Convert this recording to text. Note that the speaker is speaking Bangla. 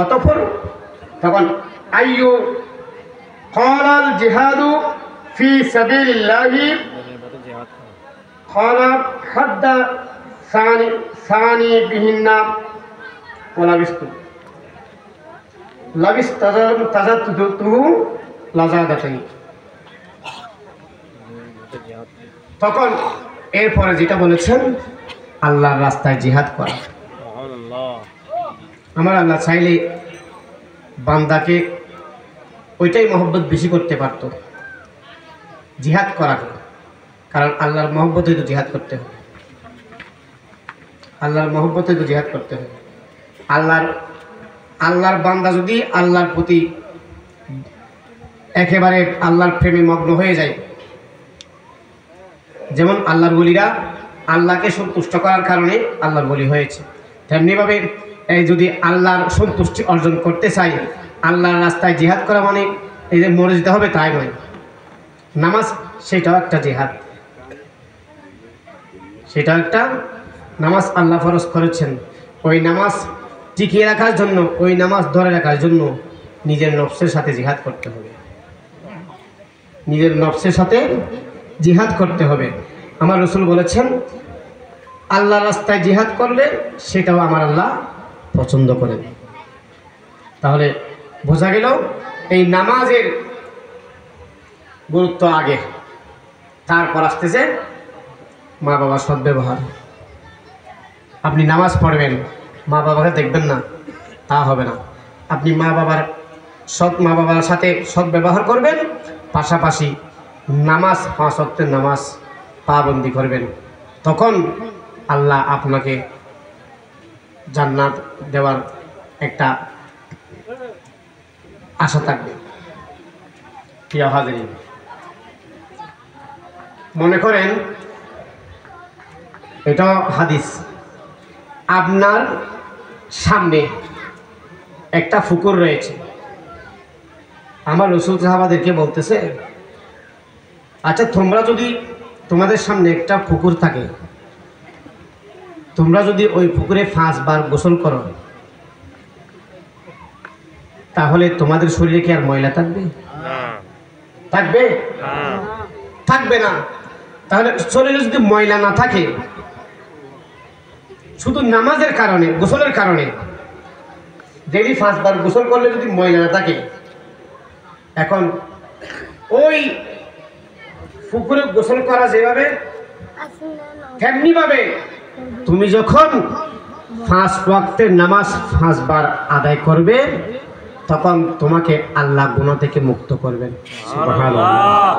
অতঃপর তখন আইয়ু ক্বালাল জিহাদু ফি সাবিলিল্লাহি ক্বালা হাদ্দা সানি বিহিন্না ওয়ালাবিস্তু লাবিস তাজাতুহু লাজাদাতানি। তখন এরপরে যেটা বলেছেন আল্লাহর রাস্তায় জিহাদ করা। আমার আল্লাহ চাইলে বান্দাকে ওইটাই মহব্বত বেশি করতে পারত, জিহাদ করা। কারণ আল্লাহর মহব্বতে তো জিহাদ করতে হবে, আল্লাহর মহব্বতে তো জিহাদ করতে হবে। আল্লাহর বান্দা যদি আল্লাহর প্রতি একেবারে আল্লাহর প্রেমে মগ্ন হয়ে যায়, যেমন আল্লাহর ওলিরা আল্লাহকে সন্তুষ্ট করার কারণে আল্লাহর ওলি হয়েছে, তেমনিভাবে এই যদি আল্লাহর সন্তুষ্টি অর্জন করতে চাই, আল্লাহর রাস্তায় জিহাদ করা মানে এই যে মরে যেতে হবে তাই নয়। নামাজ সেটাও একটা জিহাদ, সেটাও একটা নামাজ আল্লাহ ফরজ করেছেন। ওই নামাজ টিকিয়ে রাখার জন্য, ওই নামাজ ধরে রাখার জন্য নিজের নফসের সাথে জিহাদ করতে হবে, নিজের নফসের সাথে জিহাদ করতে হবে। আমার রাসূল বলেছেন আল্লাহর রাস্তায় জিহাদ করলে সেটাও আমার আল্লাহ পছন্দ করেন। তাহলে বোঝা গেল এই নামাজের গুরুত্ব আগে, তারপর আসতেছে মা বাবার সদ্ব্যবহার। আপনি নামাজ পড়বেন, মা বাবাকে দেখবেন না, তা হবে না। আপনি মা বাবার সাথে সদ্ব্যবহার করবেন, পাশাপাশি নামাজ 5 ওয়াক্তের নামাজ পাবন্দি করবেন। তখন আল্লাহ আপনাকে জান্নাত দেওয়ার একটা আশা থাকবে। প্রিয় হাজিরিন, মনে করেন এটা হাদিস, আপনার সামনে একটা পুকুর রয়েছে। আমার রাসূল সাহাবাদেরকে বলতেছে, আচ্ছা তোমরা যদি তোমাদের সামনে একটা পুকুর থাকে, তোমরা যদি ওই পুকুরে 5 বার গোসল করো, তাহলে তোমাদের শরীরে কি আর ময়লা থাকবে? থাকবে? থাকবে না। তাহলে শরীরে যদি ময়লা না থাকে, শুধু নামাজের কারণে, গোসলের কারণে ডেইলি 5 বার গোসল করলে যদি ময়লা না থাকে, এখন ওই পুকুরে গোসল করা যেভাবে, তেমনি ভাবে তুমি যখন 5 ওয়াক্তের নামাজ 5 বার আদায় করবে, তখন তোমাকে আল্লাহ গুনাহ থেকে মুক্ত করবেন। সুবহানাল্লাহ।